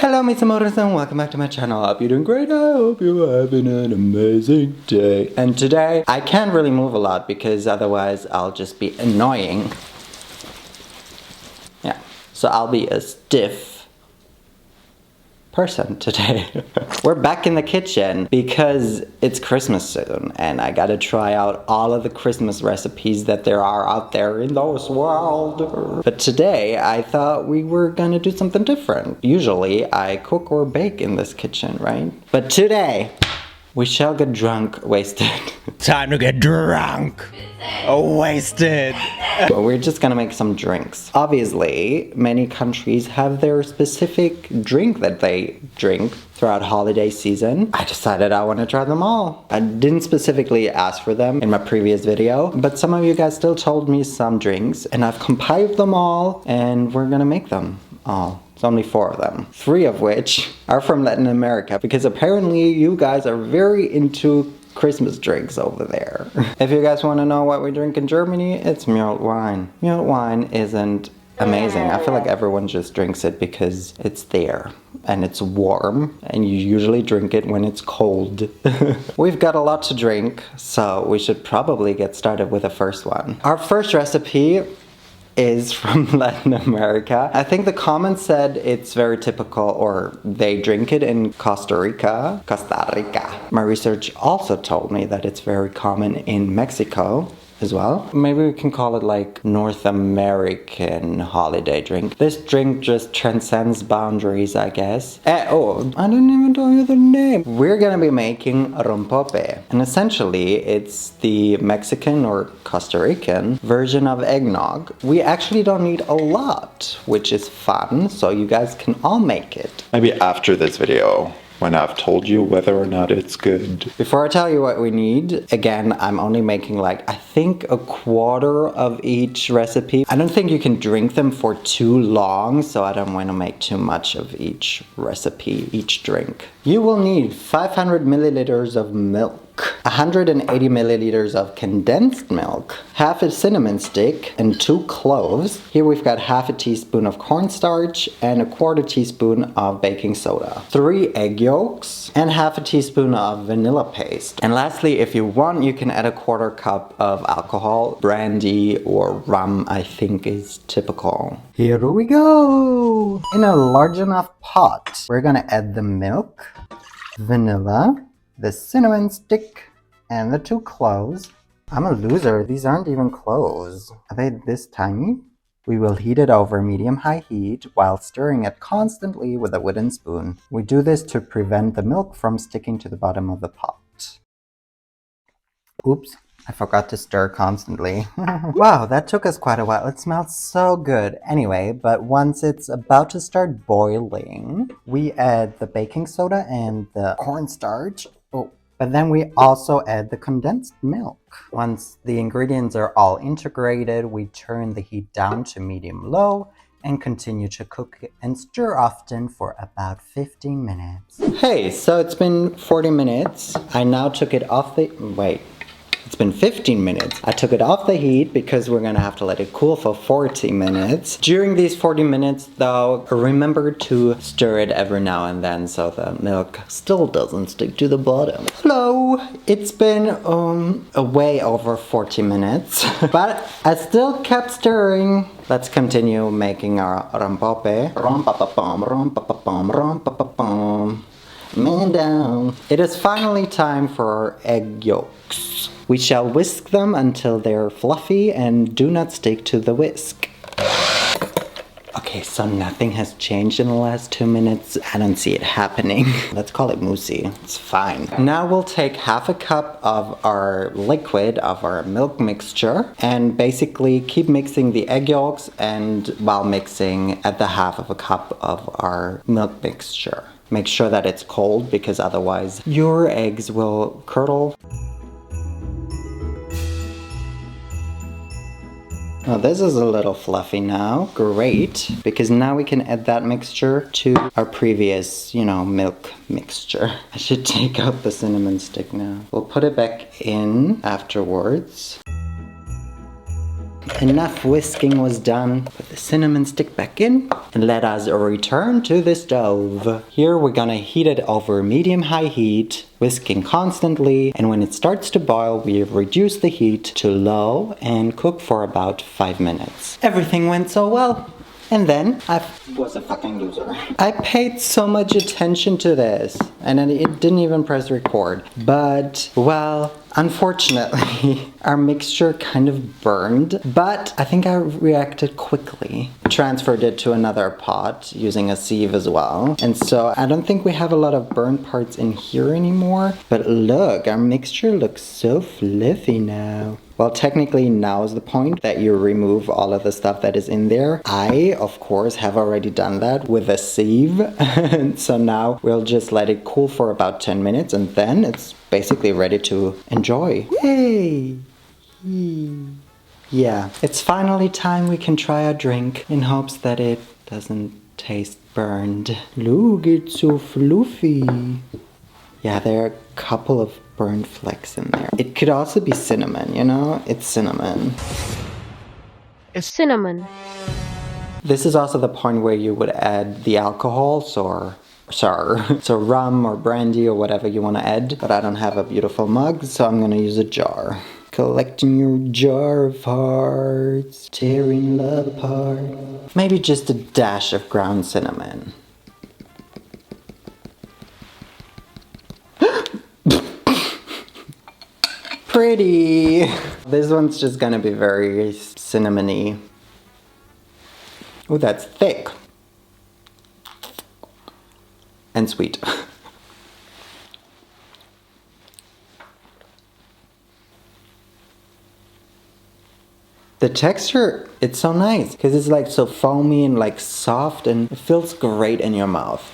Hello mis amores and welcome back to my channel. I hope you're doing great. I hope you're having an amazing day. And today I can't really move a lot because otherwise I'll just be annoying. Yeah, so I'll be a stiff person today. We're back in the kitchen because it's Christmas soon and I gotta try out all of the Christmas recipes that there are out there in this world. But today I thought we were gonna do something different. Usually I cook or bake in this kitchen, right? But today we shall get drunk, wasted. Time to get drunk, wasted. But we're just gonna make some drinks. Obviously, many countries have their specific drink that they drink throughout holiday season. I decided I want to try them all. I didn't specifically ask for them in my previous video, but some of you guys still told me some drinks, and I've compiled them all, and we're gonna make them all. It's only 4 of them, 3 of which are from Latin America, because apparently you guys are very into Christmas drinks over there. If you guys want to know what we drink in Germany, it's mulled wine. Mulled wine isn't amazing. I feel like everyone just drinks it because it's there and it's warm and you usually drink it when it's cold. We've got a lot to drink, so we should probably get started with the first one. Our first recipe is from Latin America. I think the comments said it's very typical, or they drink it in Costa Rica. My research also told me that it's very common in Mexico as well. Maybe we can call it like North American holiday drink. This drink just transcends boundaries, I guess. Oh, I didn't even tell you the name. We're gonna be making Rompope. And essentially, it's the Mexican or Costa Rican version of eggnog. We actually don't need a lot, which is fun, so you guys can all make it. Maybe after this video, when I've told you whether or not it's good. Before I tell you what we need, again, I'm only making like, I think a quarter of each recipe. I don't think you can drink them for too long, so I don't want to make too much of each recipe, each drink. You will need 500 milliliters of milk, 180 milliliters of condensed milk, half a cinnamon stick, and 2 cloves. Here we've got half a teaspoon of cornstarch and a quarter teaspoon of baking soda, 3 egg yolks, and half a teaspoon of vanilla paste. And lastly, if you want, you can add a quarter cup of alcohol. Brandy or rum, I think, is typical. Here we go! In a large enough pot, we're gonna add the milk, vanilla, the cinnamon stick, and the 2 cloves. I'm a loser, these aren't even cloves. Are they this tiny? We will heat it over medium-high heat while stirring it constantly with a wooden spoon. We do this to prevent the milk from sticking to the bottom of the pot. Oops, I forgot to stir constantly. Wow, that took us quite a while. It smells so good. Anyway, but once it's about to start boiling, we add the baking soda and the cornstarch. Oh, but then we also add the condensed milk. Once the ingredients are all integrated, we turn the heat down to medium-low and continue to cook and stir often for about 15 minutes. Hey, so it's been 40 minutes. I now took it off the... Wait. It's been 15 minutes. I took it off the heat because we're gonna have to let it cool for 40 minutes. During these 40 minutes though, remember to stir it every now and then so the milk still doesn't stick to the bottom. Hello! It's been way over 40 minutes, but I still kept stirring. Let's continue making our rompope. Rompapapam, rompapapam, rompapapam. Man down. It is finally time for our egg yolks. We shall whisk them until they're fluffy and do not stick to the whisk. Okay, so nothing has changed in the last 2 minutes. I don't see it happening. Let's call it moussey. It's fine. Now we'll take half a cup of our liquid, of our milk mixture, and basically keep mixing the egg yolks, and while mixing, add the half of a cup of our milk mixture. Make sure that it's cold because otherwise your eggs will curdle. Oh, this is a little fluffy now. Great, because now we can add that mixture to our previous, milk mixture. I should take out the cinnamon stick now. We'll put it back in afterwards. Enough whisking was done. Put the cinnamon stick back in and let us return to the stove. Here we're gonna heat it over medium-high heat, whisking constantly, and when it starts to boil, we reduce the heat to low and cook for about 5 minutes. Everything went so well. And then I was a fucking loser. I paid so much attention to this and then it didn't even press record. But, well, unfortunately, our mixture kind of burned, but I think I reacted quickly. Transferred it to another pot using a sieve as well. And so I don't think we have a lot of burnt parts in here anymore. But look, our mixture looks so fluffy now. Well, technically now is the point that you remove all of the stuff that is in there. I, of course, have already done that with a sieve. So now we'll just let it cool for about 10 minutes and then it's basically ready to enjoy. Hey! Yeah, it's finally time we can try a drink in hopes that it doesn't taste burned. Look, it's so fluffy. Yeah, there are a couple of burnt flecks in there. It could also be cinnamon, you know? It's cinnamon. It's cinnamon. This is also the point where you would add the alcohols or so rum or brandy or whatever you want to add. But I don't have a beautiful mug, so I'm gonna use a jar. Collecting your jar of hearts, tearing love apart. Maybe just a dash of ground cinnamon. Pretty! This one's just gonna be very cinnamony. Oh, that's thick. And sweet. The texture, it's so nice because it's like so foamy and like soft and it feels great in your mouth.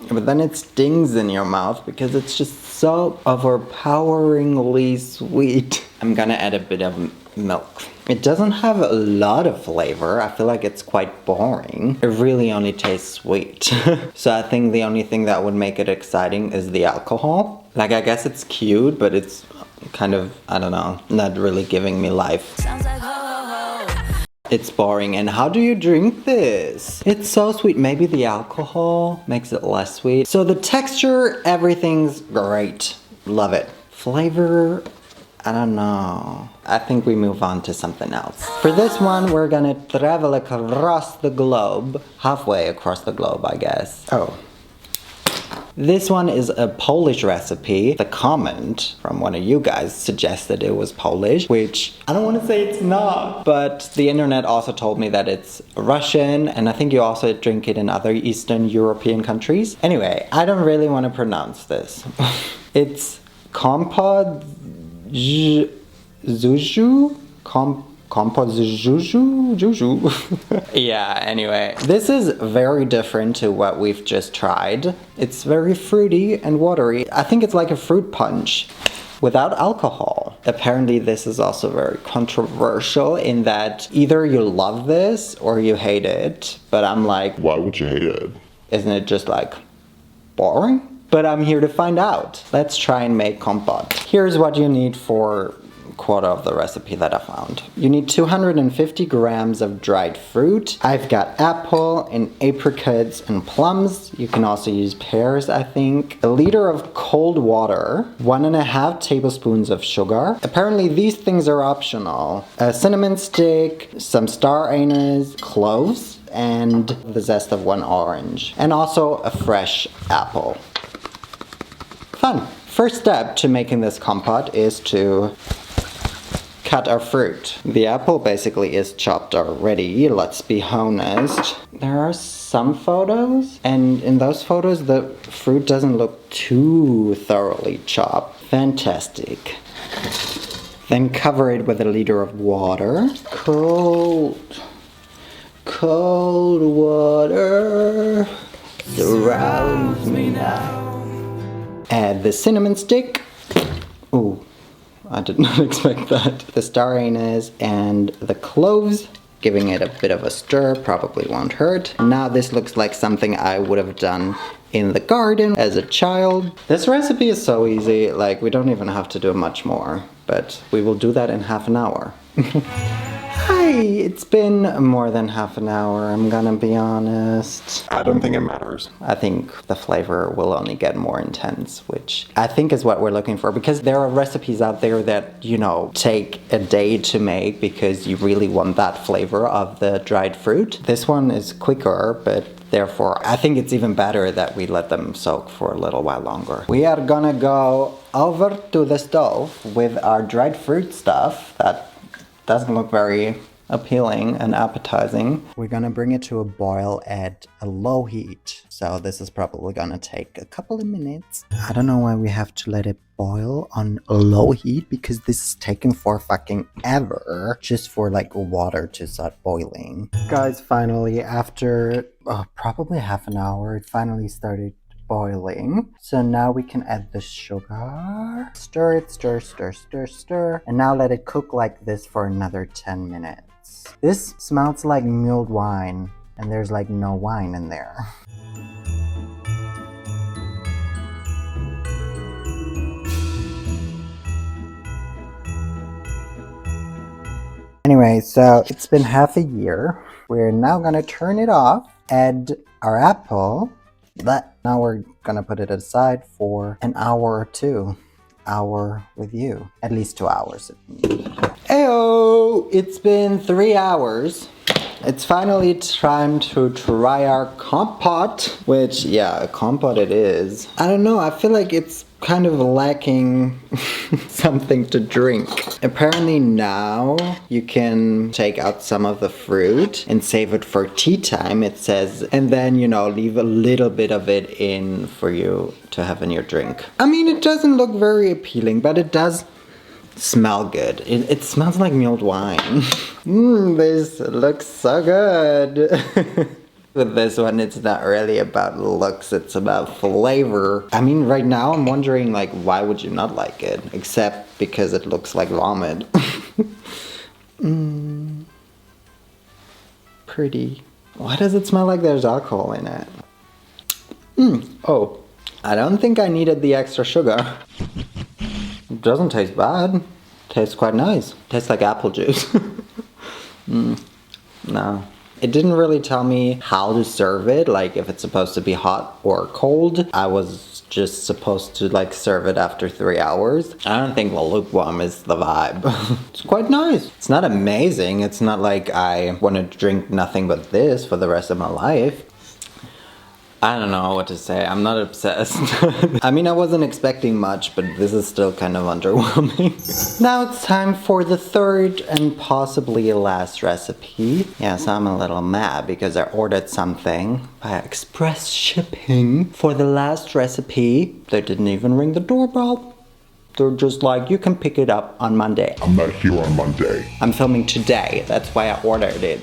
But then it stings in your mouth because it's just so overpoweringly sweet. I'm gonna add a bit of milk. It doesn't have a lot of flavor. I feel like it's quite boring. It really only tastes sweet. So I think the only thing that would make it exciting is the alcohol. Like, I guess it's cute, but it's kind of, I don't know, not really giving me life. It's boring. And how do you drink this? It's so sweet. Maybe the alcohol makes it less sweet. So the texture, everything's great. Love it. Flavor, I don't know. I think we move on to something else. For this one, we're gonna travel across the globe. Halfway across the globe, I guess. Oh. This one is a Polish recipe. The comment from one of you guys suggested it was Polish, which I don't want to say it's not, but the internet also told me that it's Russian, and I think you also drink it in other Eastern European countries. Anyway, I don't really want to pronounce this. It's Kompot Z Suszu? Kompot Z Suszu? Yeah, anyway. This is very different to what we've just tried. It's very fruity and watery. I think it's like a fruit punch without alcohol. Apparently this is also very controversial in that either you love this or you hate it. But I'm like, Why would you hate it? isn't it just like boring? But I'm here to find out. Let's try and make compote. Here's what you need for quarter of the recipe that I found. You need 250 grams of dried fruit. I've got apple and apricots and plums. You can also use pears, I think. A liter of cold water. 1.5 tablespoons of sugar. Apparently these things are optional. A cinnamon stick, some star anise, cloves, and the zest of 1 orange. And also a fresh apple. Fun. First step to making this compote is to cut our fruit. The apple basically is chopped already, let's be honest. There are some photos, and in those photos the fruit doesn't look too thoroughly chopped. Fantastic. Then cover it with a liter of water. Cold water surrounds me now. Add the cinnamon stick. Ooh. I did not expect that. The star anise and the cloves. Giving it a bit of a stir probably won't hurt. Now this looks like something I would have done in the garden as a child. This recipe is so easy, like we don't even have to do much more, but we will do that in half an hour. Hi, it's been more than half an hour, I'm gonna be honest. I don't think it matters. I think the flavor will only get more intense, which I think is what we're looking for, because there are recipes out there that, you know, take a day to make because you really want that flavor of the dried fruit. This one is quicker, but therefore I think it's even better that we let them soak for a little while longer. We are gonna go over to the stove with our dried fruit stuff that doesn't look very appealing and appetizing. We're gonna bring it to a boil at a low heat. So this is probably gonna take a couple of minutes. I don't know why we have to let it boil on low heat, because this is taking for fucking ever just for like water to start boiling. Guys, finally, after probably half an hour, it finally started boiling. So now we can add the sugar. Stir it, stir, stir, stir, stir. And now let it cook like this for another 10 minutes. This smells like mulled wine, and there's like no wine in there. Anyway, so it's been half a year. We're now gonna turn it off, add our apple. But now we're gonna put it aside for an hour or 2. Hour with you. At least 2 hours. Ayo! It's been 3 hours. It's finally time to try our compote, which, yeah, a compote it is. I don't know, I feel like it's kind of lacking something to drink. Apparently now you can take out some of the fruit and save it for tea time, it says, and then, you know, leave a little bit of it in for you to have in your drink. I mean, it doesn't look very appealing, but it does smell good. It smells like mulled wine. This looks so good. With this one, it's not really about looks, it's about flavor. I mean, right now I'm wondering, like, why would you not like it? Except because it looks like vomit. Pretty. Why does it smell like there's alcohol in it? Oh, I don't think I needed the extra sugar. It doesn't taste bad. Tastes quite nice. Tastes like apple juice. No. It didn't really tell me how to serve it, like if it's supposed to be hot or cold. I was just supposed to like serve it after 3 hours. I don't think lukewarm is the vibe. It's quite nice. It's not amazing. It's not like I want to drink nothing but this for the rest of my life. I don't know what to say. I'm not obsessed. I mean, I wasn't expecting much, but this is still kind of underwhelming. Now it's time for the third and possibly last recipe. Yes, I'm a little mad because I ordered something by express shipping for the last recipe. They didn't even ring the doorbell. They're just like, you can pick it up on Monday. I'm not here on Monday. I'm filming today. That's why I ordered it.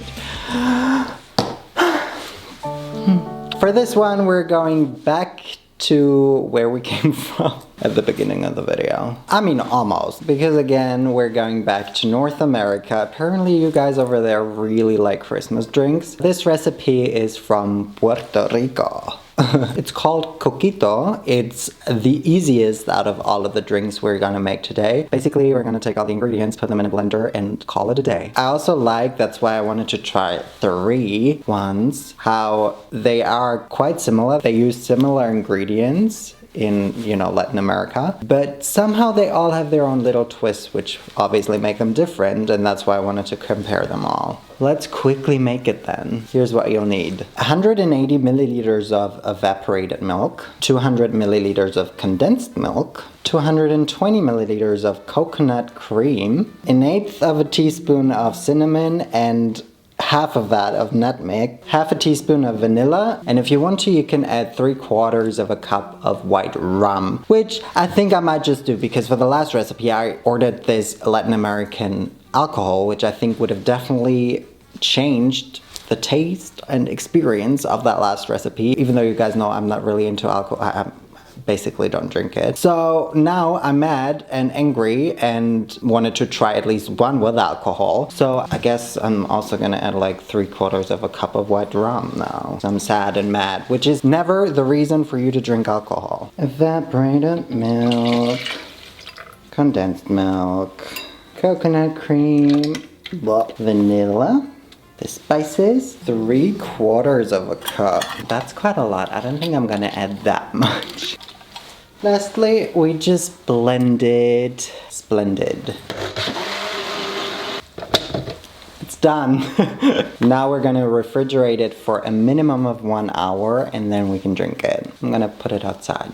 For this one, we're going back to where we came from at the beginning of the video. I mean, almost, because again, we're going back to North America. Apparently you guys over there really like Christmas drinks. This recipe is from Puerto Rico. It's called Coquito. It's the easiest out of all of the drinks we're gonna make today. Basically, we're gonna take all the ingredients, put them in a blender, and call it a day. I also like, that's why I wanted to try 3 ones, how they are quite similar. They use similar ingredients in, you know, Latin America, but somehow they all have their own little twists, which obviously make them different, and that's why I wanted to compare them all. Let's quickly make it then. Here's what you'll need. 180 milliliters of evaporated milk, 200 milliliters of condensed milk, 220 milliliters of coconut cream, 1/8 of a teaspoon of cinnamon, and half of that of nutmeg, half a teaspoon of vanilla, and if you want to, you can add 3/4 of a cup of white rum, which I think I might just do because for the last recipe I ordered this Latin American alcohol, which I think would have definitely changed the taste and experience of that last recipe. Even though you guys know I'm not really into alcohol, basically don't drink it. So now I'm mad and angry and wanted to try at least one with alcohol. So I guess I'm also gonna add like 3/4 of a cup of white rum now. So I'm sad and mad, which is never the reason for you to drink alcohol. Evaporated milk, condensed milk, coconut cream, vanilla, the spices, 3/4 of a cup. That's quite a lot. I don't think I'm gonna add that much. Lastly, we just blend it. Splendid. It's done. Now we're gonna refrigerate it for a minimum of 1 hour and then we can drink it. I'm gonna put it outside.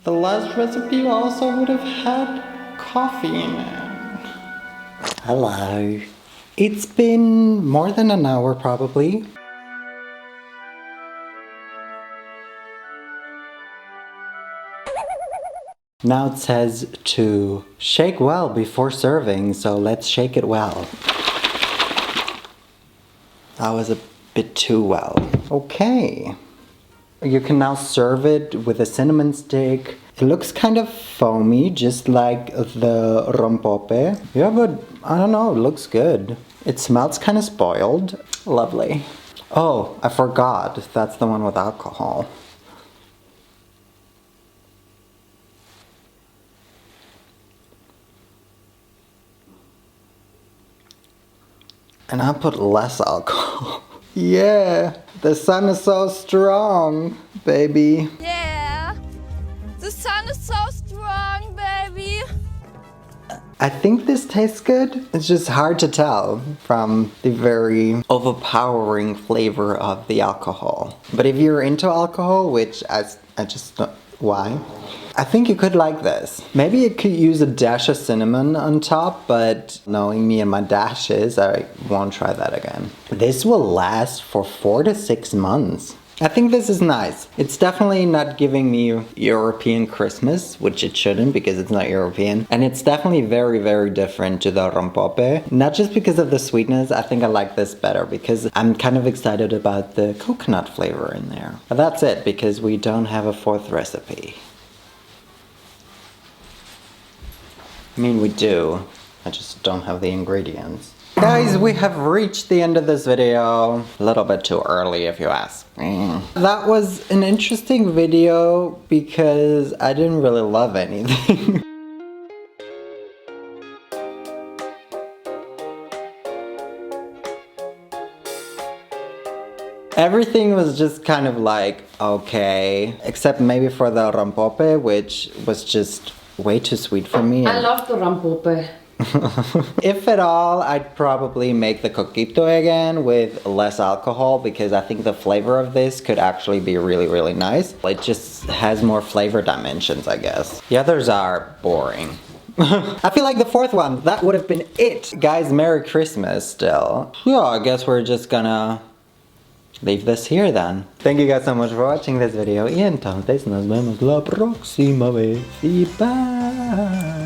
The last recipe also would have had coffee in it. Hello. It's been more than an hour probably. Now it says to shake well before serving, so let's shake it well. That was a bit too well. Okay. You can now serve it with a cinnamon stick. It looks kind of foamy, just like the Rompope. Yeah, but I don't know, it looks good. It smells kind of spoiled. Lovely. Oh, I forgot. That's the one with alcohol. And I put less alcohol. Yeah, the sun is so strong, baby. Yeah, the sun is so strong, baby. I think this tastes good. It's just hard to tell from the very overpowering flavor of the alcohol. But if you're into alcohol, which I just don't, why? I think you could like this. Maybe you could use a dash of cinnamon on top, but knowing me and my dashes, I won't try that again. This will last for 4 to 6 months. I think this is nice. It's definitely not giving me European Christmas, which it shouldn't because it's not European. And it's definitely very, very different to the Rompope. Not just because of the sweetness, I think I like this better because I'm kind of excited about the coconut flavor in there. But that's it, because we don't have a 4th recipe. I mean, we do. I just don't have the ingredients. Guys, we have reached the end of this video. A little bit too early if you ask me. That was an interesting video because I didn't really love anything. Everything was just kind of like, okay. Except maybe for the Rompope, which was just way too sweet for me. I love the Rompope. If at all, I'd probably make the Coquito again with less alcohol because I think the flavor of this could actually be really, really nice. It just has more flavor dimensions, I guess. The others are boring. I feel like the 4th one, that would have been it. Guys, Merry Christmas still. Yeah, I guess we're just gonna leave this here then. Thank you guys so much for watching this video y entonces nos vemos la próxima vez y bye.